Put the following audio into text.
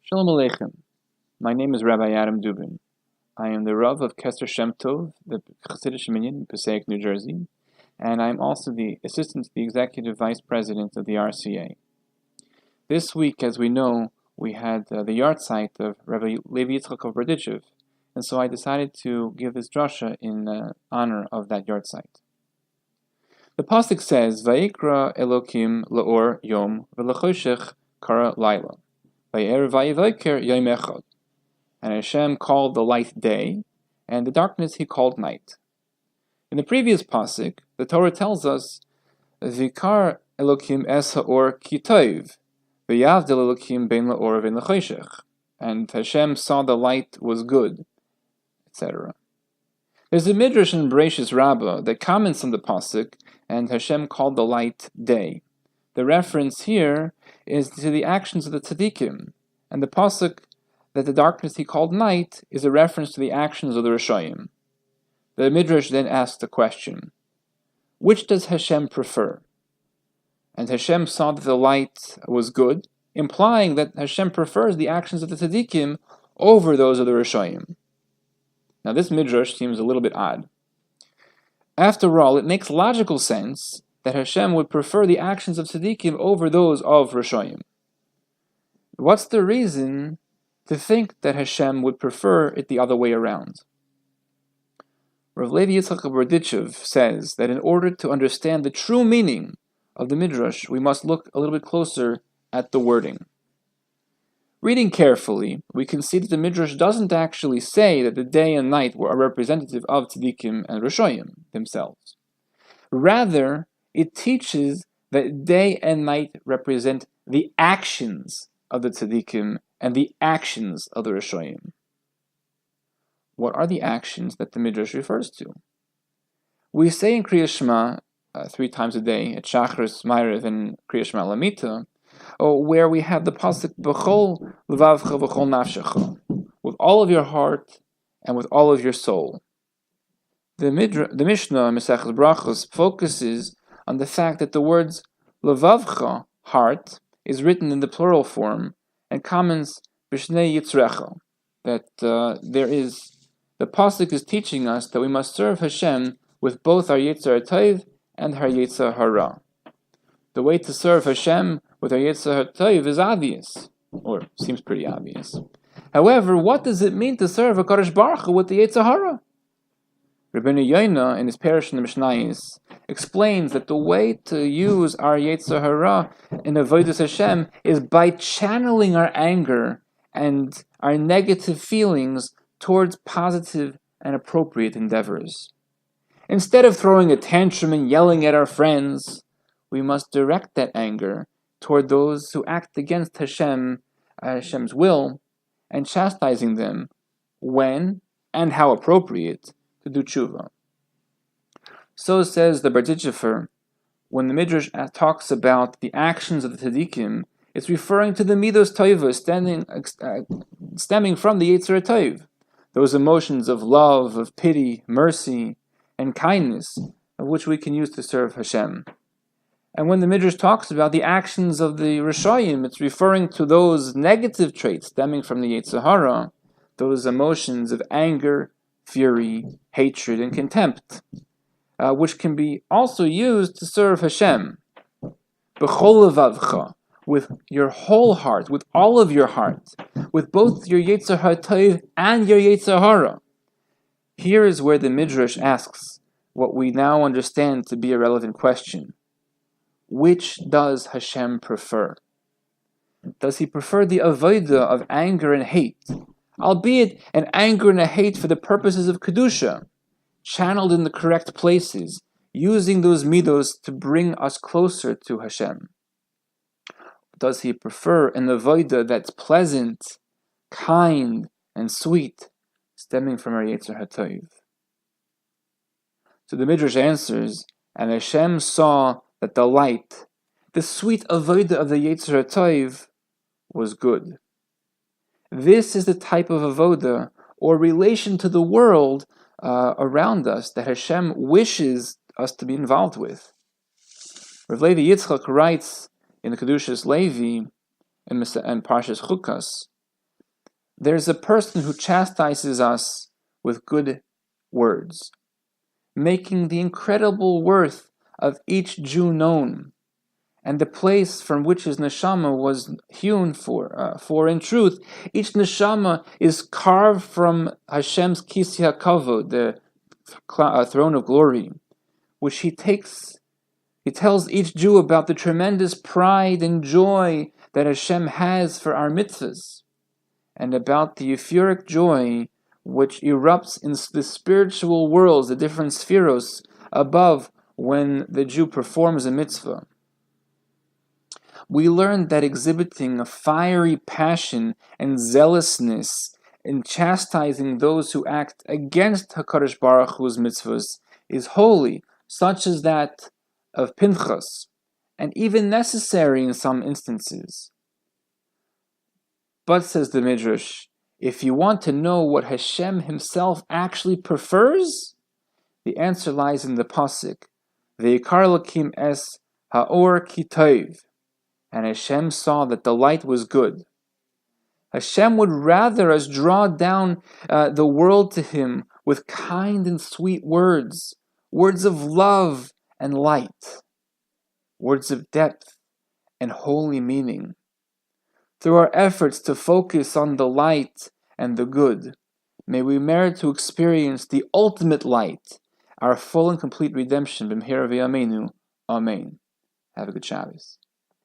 Shalom Aleichem. My name is Rabbi Adam Dubin. I am the Rav of Kesser Shem Tov, the Hasidic Minyan in Passaic, New Jersey, and I'm also the Assistant to the Executive Vice President of the RCA. This week, as we know, we had the yahrzeit of Rabbi Levi Yitzchak of Bereshis, and so I decided to give this drasha in honor of that yahrzeit. The pasuk says, "Vayikra Elokim laor yom v'lechoshech kara laila, vayer vayivaker yom echad." And Hashem called the light day, and the darkness he called night. In the previous pasuk, the Torah tells us, "Vikar Elokim es haor ki tov, v'yavdil Elokim ben laor v'en lechoshech," and Hashem saw the light was good, etc. There's a midrash in Bereshis Rabbah that comments on the pasuk, and Hashem called the light day. The reference here is to the actions of the tzaddikim, and the pasuk that the darkness he called night is a reference to the actions of the Rishayim. The midrash then asks the question, which does Hashem prefer? And Hashem saw that the light was good, implying that Hashem prefers the actions of the tzaddikim over those of the Rishayim. Now this midrash seems a little bit odd. After all, it makes logical sense that Hashem would prefer the actions of tzaddikim over those of Rishayim. What's the reason to think that Hashem would prefer it the other way around? Rav Levi Yitzchak of Bereshis says that in order to understand the true meaning of the midrash, we must look a little bit closer at the wording. Reading carefully, we can see that the midrash doesn't actually say that the day and night were a representative of tzaddikim and Rishayim themselves. Rather, it teaches that day and night represent the actions of the tzaddikim and the actions of the Rishayim. What are the actions that the midrash refers to? We say in Kriya Shema 3 times a day, at Shachris, Ma'ariv, and Kriya Shema Lamita, where we have the pasuk B'chol levavcha v'chol nafshecha, with all of your heart and with all of your soul. The Mishnah in Maseches Brachos focuses on the fact that the words levavcha, heart, is written in the plural form, and comments b'shnei yitzrecha, that the pasuk is teaching us that we must serve Hashem with both our Yetzer HaTov and our Yetzer Hara. The way to serve Hashem with our Yetzer HaTov is obvious, or seems pretty obvious. However, what does it mean to serve HaKadosh Baruch Hu with the Yetzer Hara? Rabbeinu Yoina, in his Parish in the Mishnayos, explains that the way to use our Yetzer Hara in Avodas Hashem is by channeling our anger and our negative feelings towards positive and appropriate endeavors. Instead of throwing a tantrum and yelling at our friends, we must direct that anger toward those who act against Hashem's will, and chastising them when and how appropriate to do tshuva. So says the Bereshis, when the Midrash talks about the actions of the tzaddikim, it's referring to the midos tova stemming from the Yetzer HaTov, those emotions of love, of pity, mercy, and kindness, of which we can use to serve Hashem. And when the Midrash talks about the actions of the Rishayim, it's referring to those negative traits stemming from the Yetzer Hara, those emotions of anger, fury, hatred, and contempt, which can be also used to serve Hashem. B'chol levavcha, with your whole heart, with all of your heart, with both your Yetzer HaTov and your Yetzer Hara. Here is where the Midrash asks what we now understand to be a relevant question. Which does Hashem prefer? Does he prefer the avodah of anger and hate, albeit an anger and a hate for the purposes of Kedusha, channeled in the correct places, using those midos to bring us closer to Hashem? Does he prefer an avodah that's pleasant, kind, and sweet, stemming from our Yetzer HaTov? So the Midrash answers, and Hashem saw that the light, the sweet avodah of the Yetzer HaTov, was good. This is the type of avodah, or relation to the world around us, that Hashem wishes us to be involved with. Rav Levi Yitzchak writes in the Kedushas Levi and Parshas Chukas there's a person who chastises us with good words, making the incredible worth of each Jew known, and the place from which his neshama was hewn for. For in truth, each neshama is carved from Hashem's Kisi HaKavod, the throne of glory, which he tells each Jew about the tremendous pride and joy that Hashem has for our mitzvahs, and about the euphoric joy which erupts in the spiritual worlds, the different spheros above, when the Jew performs a mitzvah. We learned that exhibiting a fiery passion and zealousness in chastising those who act against HaKadosh Baruch Hu's mitzvahs is holy, such as that of Pinchas, and even necessary in some instances. But, says the Midrash, if you want to know what Hashem himself actually prefers, the answer lies in the pasuk, Ve'ikar Elokim es ha'or ki tov, and Hashem saw that the light was good. Hashem would rather us draw down the world to him with kind and sweet words, words of love and light, words of depth and holy meaning. Through our efforts to focus on the light and the good, may we merit to experience the ultimate light, our full and complete redemption. B'mhira v'yameinu. Amen. Have a good Shabbos.